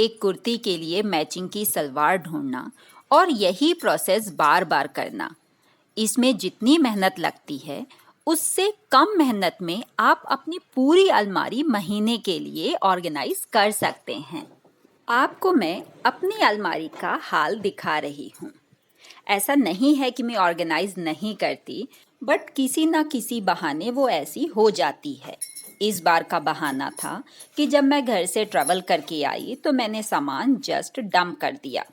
एक कुर्ती के लिए मैचिंग की सलवार ढूंढना और यही प्रोसेस बार बार करना। इसमें जितनी मेहनत लगती है उससे कम मेहनत में आप अपनी पूरी अलमारी महीने के लिए ऑर्गेनाइज कर सकते हैं। आपको मैं अपनी अलमारी का हाल दिखा रही हूँ। ऐसा नहीं है कि मैं ऑर्गेनाइज नहीं करती, बट किसी ना किसी बहाने वो ऐसी हो जाती है। इस बार का बहाना था कि जब मैं घर से ट्रैवल करके आई तो मैंने सामान जस्ट डंप कर दिया।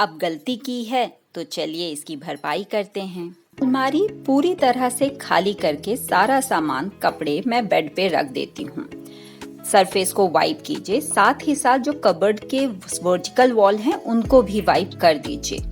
अब गलती की है तो चलिए इसकी भरपाई करते हैं। अलमारी पूरी तरह से खाली करके सारा सामान कपड़े मैं बेड पे रख देती हूँ। सरफेस को वाइप कीजिए, साथ ही साथ जो कबर्ड के वर्टिकल वॉल हैं उनको भी वाइप कर दीजिए।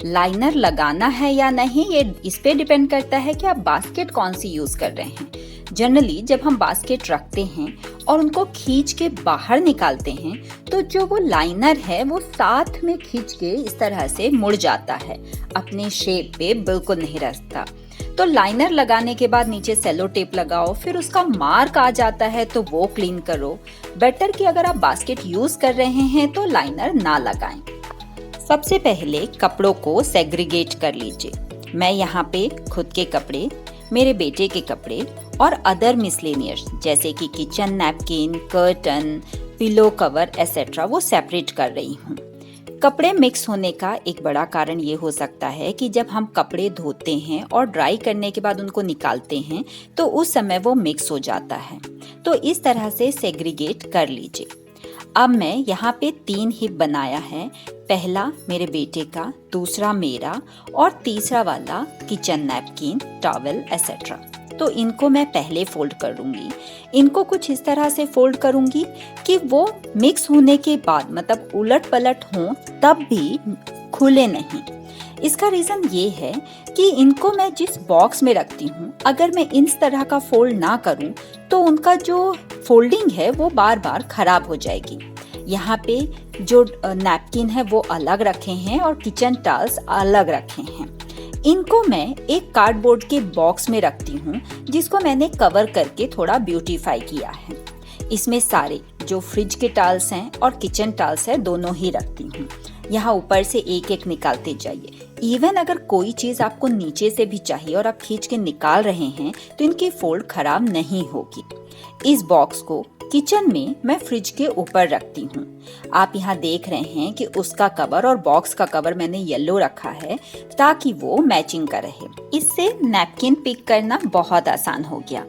लाइनर लगाना है या नहीं ये इस पे डिपेंड करता है कि आप बास्केट कौन सी यूज कर रहे हैं। जनरली जब हम बास्केट रखते हैं और उनको खींच के बाहर निकालते हैं तो जो वो लाइनर है वो साथ में खींच के इस तरह से मुड़ जाता है, अपने शेप पे बिल्कुल नहीं रहता। तो लाइनर लगाने के बाद नीचे सेलो टेप लगाओ, फिर उसका मार्क आ जाता है तो वो क्लीन करो। बेटर कि अगर आप बास्केट यूज कर रहे हैं तो लाइनर ना लगाएं। सबसे पहले कपड़ों को सेग्रीगेट कर लीजिए। मैं यहाँ पे खुद के कपड़े, मेरे बेटे के कपड़े और अदर मिसलेनियस जैसे कि kitchen napkin, curtain, pillow cover etcetera वो सेपरेट कर रही हूँ। कपड़े मिक्स होने का एक बड़ा कारण ये हो सकता है कि जब हम कपड़े धोते हैं और ड्राई करने के बाद उनको निकालते हैं तो उस समय वो मिक्स हो जाता है। तो इस तरह से सेग्रीगेट कर लीजिए। अब मैं यहाँ पे 3 हिप बनाया है। पहला मेरे बेटे का, दूसरा मेरा और तीसरा वाला किचन नैपकिन, टॉवेल एसेट्रा। तो इनको मैं पहले फोल्ड कर दूंगी। इनको कुछ इस तरह से फोल्ड करूंगी कि वो मिक्स होने के बाद मतलब उलट पलट हों तब भी खुले नहीं। इसका रीज़न ये है कि इनको मैं जिस बॉक्स में रखती हूँ अगर मैं इस तरह का फोल्ड ना करूँ तो उनका जो फोल्डिंग है वो बार बार खराब हो जाएगी। यहाँ पे जो नैपकिन है वो अलग रखे हैं और किचन टॉवल्स अलग रखे हैं। इनको मैं एक कार्डबोर्ड के बॉक्स में रखती हूँ जिसको मैंने कवर करके थोड़ा ब्यूटीफाई किया है। इसमें सारे जो फ्रिज के टॉवल्स हैं और किचन टॉवल्स है दोनों ही रखती हूँ। यहाँ ऊपर से एक एक निकालते जाइए। इवन अगर कोई चीज़ आपको नीचे से भी चाहिए और आप खींच के निकाल रहे हैं तो इनकी फोल्ड खराब नहीं होगी। इस बॉक्स को किचन में मैं फ्रिज के ऊपर रखती हूँ। आप यहाँ देख रहे हैं कि उसका कवर और बॉक्स का कवर मैंने येलो रखा है ताकि वो मैचिंग का रहे। इससे नैपकिन पिक करना बहुत आसान हो गया।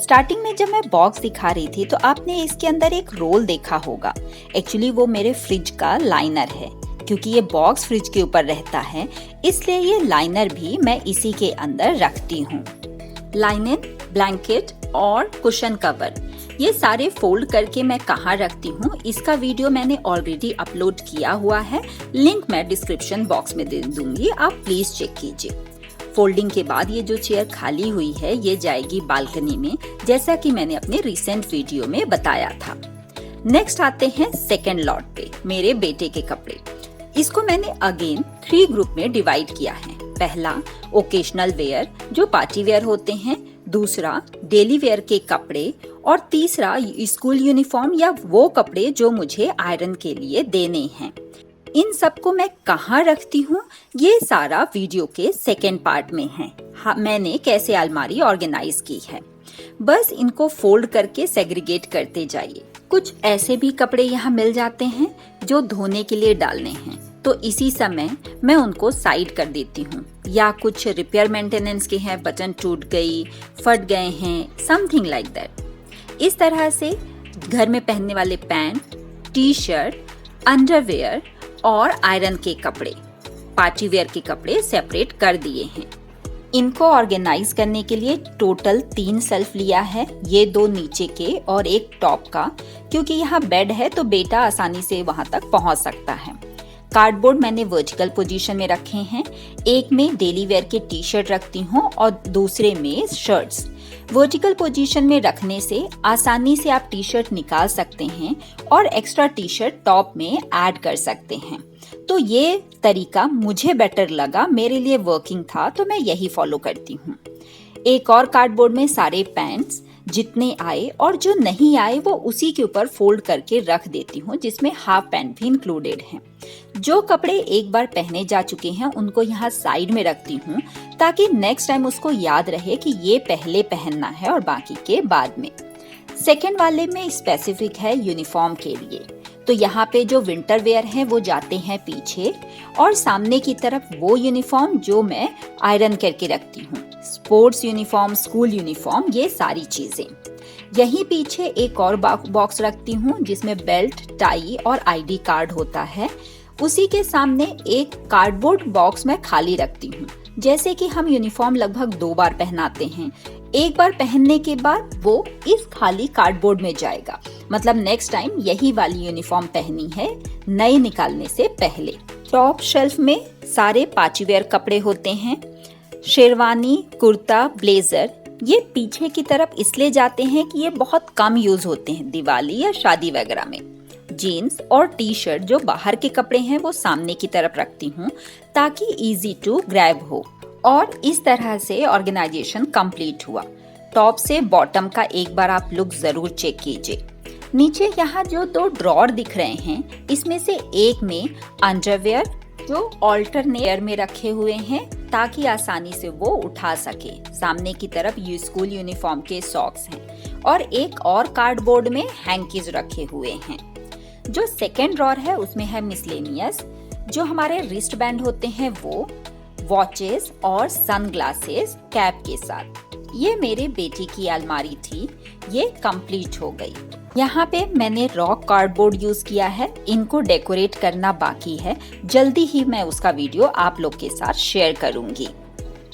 स्टार्टिंग में जब मैं बॉक्स दिखा रही थी तो आपने इसके अंदर एक रोल देखा होगा। एक्चुअली वो मेरे फ्रिज का लाइनर है। क्योंकि ये बॉक्स फ्रिज के ऊपर रहता है इसलिए ये लाइनर भी मैं इसी के अंदर रखती हूँ। लाइनर, ब्लैंकेट और कुशन कवर ये सारे फोल्ड करके मैं कहाँ रखती हूँ इसका वीडियो मैंने ऑलरेडी अपलोड किया हुआ है। लिंक मैं डिस्क्रिप्शन बॉक्स में दे दूंगी, आप प्लीज चेक कीजिए। फोल्डिंग के बाद ये जो चेयर खाली हुई है ये जाएगी बालकनी में, जैसा कि मैंने अपने रिसेंट वीडियो में बताया था। नेक्स्ट आते हैं सेकेंड लॉट पे, मेरे बेटे के कपड़े। इसको मैंने अगेन 3 ग्रुप में डिवाइड किया है। पहला ओकेशनल वेयर जो पार्टी वेयर होते हैं, दूसरा डेली वेयर के कपड़े और तीसरा स्कूल यूनिफॉर्म या वो कपड़े जो मुझे आयरन के लिए देने हैं। इन सबको मैं कहाँ रखती हूँ ये सारा वीडियो के सेकेंड पार्ट में है। मैंने कैसे अलमारी ऑर्गेनाइज की है। बस इनको फोल्ड करके सेग्रीगेट करते जाइए। कुछ ऐसे भी कपड़े यहाँ मिल जाते हैं जो धोने के लिए डालने हैं तो इसी समय मैं उनको साइड कर देती हूँ। या कुछ रिपेयर मेंटेनेंस के हैं, बटन टूट गई, फट गए हैं, समथिंग लाइक दैट। इस तरह से घर में पहनने वाले पैंट, टी शर्ट, अंडरवेयर और आयरन के कपड़े, पार्टी वेयर के कपड़े सेपरेट कर दिए हैं। इनको ऑर्गेनाइज करने के लिए टोटल 3 शेल्फ लिया है, ये 2 नीचे के और एक टॉप का, क्योंकि यहाँ बेड है तो बेटा आसानी से वहां तक पहुंच सकता है। कार्डबोर्ड मैंने वर्टिकल पोजीशन में रखे हैं। एक में डेली वेयर के टी शर्ट रखती हूँ और दूसरे में शर्ट्स। वर्टिकल पोजीशन में रखने से आसानी से आप टी शर्ट निकाल सकते हैं और एक्स्ट्रा टी शर्ट टॉप में ऐड कर सकते हैं। तो ये तरीका मुझे बेटर लगा, मेरे लिए वर्किंग था तो मैं यही फॉलो करती हूँ। एक और कार्डबोर्ड में सारे पैंट्स जितने आए और जो नहीं आए वो उसी के ऊपर फोल्ड करके रख देती हूँ, जिसमें हाफ पैंट भी इंक्लूडेड है। जो कपड़े एक बार पहने जा चुके हैं उनको यहाँ साइड में रखती हूँ, ताकि नेक्स्ट टाइम उसको याद रहे कि ये पहले पहनना है और बाकी के बाद में। सेकेंड वाले में स्पेसिफिक है यूनिफॉर्म के लिए, तो यहाँ पे जो विंटर वेयर हैं वो जाते हैं पीछे, और सामने की तरफ वो यूनिफॉर्म जो मैं आयरन करके रखती हूँ। स्पोर्ट्स यूनिफॉर्म, स्कूल यूनिफॉर्म, ये सारी चीजें। यहीं पीछे एक और बॉक्स रखती हूँ जिसमें बेल्ट, टाई और आईडी कार्ड होता है। उसी के सामने एक कार्डबोर्ड बॉक्स मैं खाली रखती हूँ। जैसे कि हम यूनिफॉर्म लगभग 2 बार पहनाते हैं, एक बार पहनने के बाद वो इस खाली कार्डबोर्ड में जाएगा, मतलब नेक्स्ट टाइम यही वाली यूनिफॉर्म पहनी है नई निकालने से पहले। टॉप शेल्फ में सारे पार्टीवेयर कपड़े होते हैं। शेरवानी, कुर्ता, ब्लेजर ये पीछे की तरफ इसलिए जाते हैं कि ये बहुत कम यूज होते हैं दिवाली या शादी वगैरह में। जीन्स और टी शर्ट जो बाहर के कपड़े हैं वो सामने की तरफ रखती हूँ, ताकि इजी टू ग्रैब हो। और इस तरह से ऑर्गेनाइजेशन कंप्लीट हुआ। टॉप से बॉटम का एक बार आप लुक जरूर चेक कीजिए। नीचे यहाँ जो 2 ड्रॉर दिख रहे हैं, इसमें से एक में अंडरवेयर जो ऑल्टरनेयर में रखे हुए हैं, ताकि आसानी से वो उठा सके। सामने की तरफ ये स्कूल यूनिफॉर्म के सॉक्स हैं, और एक और कार्डबोर्ड में हैंकीज रखे हुए हैं। जो सेकेंड ड्रॉर है उसमें है मिसलेनियस, जो हमारे रिस्ट बैंड होते हैं वो, वॉचेस और सनग्लासेस कैप के साथ। ये मेरे बेटी की अलमारी थी, ये कंप्लीट हो गई। यहाँ पे मैंने रॉक कार्डबोर्ड यूज किया है, इनको डेकोरेट करना बाकी है, जल्दी ही मैं उसका वीडियो आप लोग के साथ शेयर करूंगी।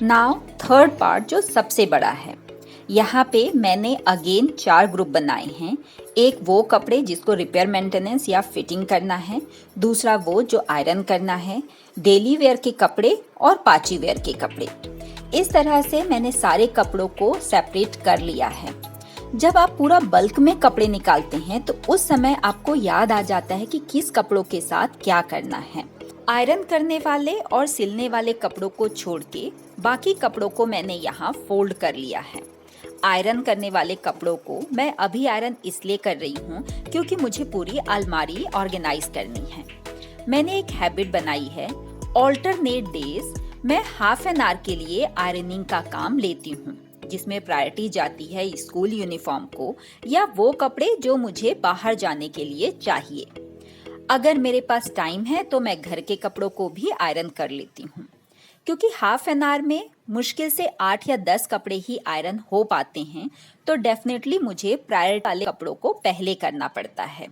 नाउ थर्ड पार्ट जो सबसे बड़ा है, यहाँ पे मैंने अगेन 4 ग्रुप बनाए हैं। एक वो कपड़े जिसको रिपेयर मेंटेनेंस या फिटिंग करना है, दूसरा वो जो आयरन करना है, डेली वेयर के कपड़े और पार्टी वेयर के कपड़े। इस तरह से मैंने सारे कपड़ों को सेपरेट कर लिया है। जब आप पूरा बल्क में कपड़े निकालते हैं तो उस समय आपको याद आ जाता है कि किस कपड़ों के साथ क्या करना है। आयरन करने वाले और सिलने वाले कपड़ों को छोड़ के बाकी कपड़ों को मैंने यहाँ फोल्ड कर लिया है। आयरन करने वाले कपड़ों को मैं अभी आयरन इसलिए कर रही हूँ क्योंकि मुझे पूरी अलमारी ऑर्गेनाइज करनी है। मैंने एक हैबिट बनाई है, ऑल्टरनेट डेज मैं हाफ एन आवर के लिए आयरनिंग का काम लेती हूँ, जिसमें प्रायोरिटी जाती है स्कूल यूनिफॉर्म को या वो कपड़े जो मुझे बाहर जाने के लिए चाहिए। अगर मेरे पास टाइम है तो मैं घर के कपड़ों को भी आयरन कर लेती हूँ, क्योंकि हाफ एन आवर में मुश्किल से 8 या 10 कपड़े ही आयरन हो पाते हैं, तो डेफिनेटली मुझे प्रायोरिटी वाले कपड़ों को पहले करना पड़ता है।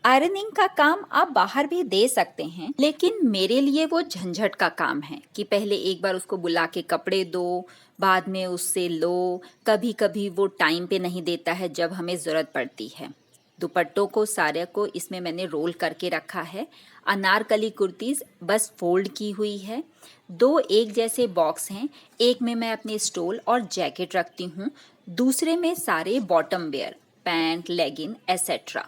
आयरनिंग का काम आप बाहर भी दे सकते हैं, लेकिन मेरे लिए वो झंझट का काम है कि पहले एक बार उसको बुला के कपड़े दो, बाद में उससे लो। कभी कभी वो टाइम पे नहीं देता है जब हमें ज़रूरत पड़ती है। दुपट्टों को सारे को इसमें मैंने रोल करके रखा है। अनारकली कुर्तीज़ बस फोल्ड की हुई है। 2 एक जैसे बॉक्स हैं, एक में मैं अपने स्टोल और जैकेट रखती हूँ, दूसरे में सारे बॉटम वेयर, पैंट, लेगिन एसेट्रा।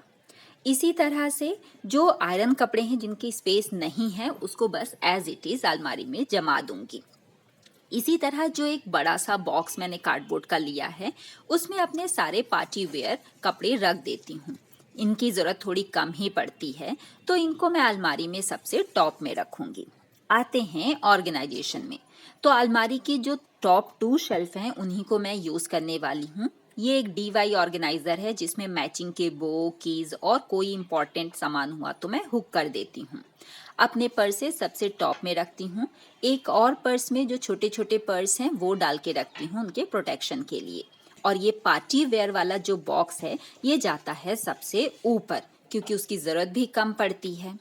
इसी तरह से जो आयरन कपड़े हैं जिनकी स्पेस नहीं है उसको बस एज इट इज़ अलमारी में जमा दूंगी। इसी तरह जो एक बड़ा सा बॉक्स मैंने कार्डबोर्ड का लिया है उसमें अपने सारे पार्टी वेयर कपड़े रख देती हूँ। इनकी ज़रूरत थोड़ी कम ही पड़ती है, तो इनको मैं अलमारी में सबसे टॉप में रखूँगी। आते हैं ऑर्गेनाइजेशन में, तो अलमारी की जो टॉप 2 शेल्फ हैं उन्हीं को मैं यूज़ करने वाली हूँ। ये एक DIY ऑर्गेनाइज़र है जिसमें मैचिंग के बो, कीज़ और कोई इम्पॉर्टेंट सामान हुआ तो मैं हुक कर देती हूँ। अपने पर्स से सबसे टॉप में रखती हूँ। एक और पर्स में जो छोटे छोटे पर्स हैं वो डाल के रखती हूँ उनके प्रोटेक्शन के लिए। और ये पार्टी वेयर वाला जो बॉक्स है ये जाता है सबसे ऊपर, क्योंकि उसकी ज़रूरत भी कम पड़ती है।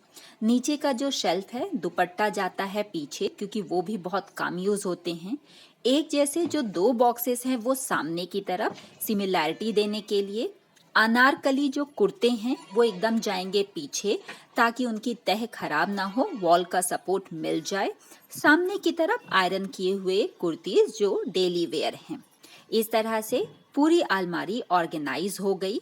नीचे का जो शेल्फ है दुपट्टा जाता है पीछे, क्योंकि वो भी बहुत कम यूज़ होते हैं। एक जैसे जो 2 बॉक्सेस हैं वो सामने की तरफ सिमिलैरिटी देने के लिए। अनारकली जो कुर्ते हैं वो एकदम जाएंगे पीछे, ताकि उनकी तह खराब ना हो, वॉल का सपोर्ट मिल जाए। सामने की तरफ आयरन किए हुए कुर्तीज़ जो डेली वेयर हैं। इस तरह से पूरी अलमारी ऑर्गेनाइज हो गई।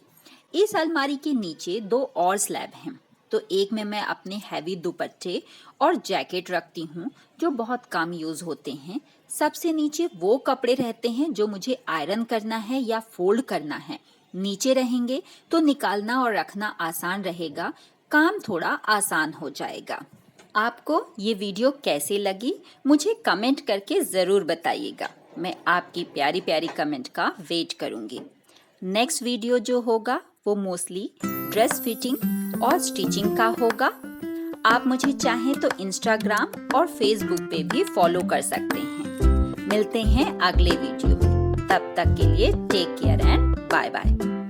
इस अलमारी के नीचे 2 और स्लैब हैं, तो एक में मैं अपने हैवी दुपट्टे और जैकेट रखती हूँ जो बहुत कम यूज़ होते हैं। सबसे नीचे वो कपड़े रहते हैं जो मुझे आयरन करना है या फोल्ड करना है। नीचे रहेंगे तो निकालना और रखना आसान रहेगा, काम थोड़ा आसान हो जाएगा। आपको ये वीडियो कैसे लगी मुझे कमेंट करके ज़रूर बताइएगा। मैं आपकी प्यारी प्यारी कमेंट का वेट करूँगी। नेक्स्ट वीडियो जो होगा वो मोस्टली ड्रेस फिटिंग और स्टिचिंग का होगा। आप मुझे चाहें तो इंस्टाग्राम और फेसबुक पे भी फॉलो कर सकते हैं। मिलते हैं अगले वीडियो में। तब तक के लिए take care and bye bye.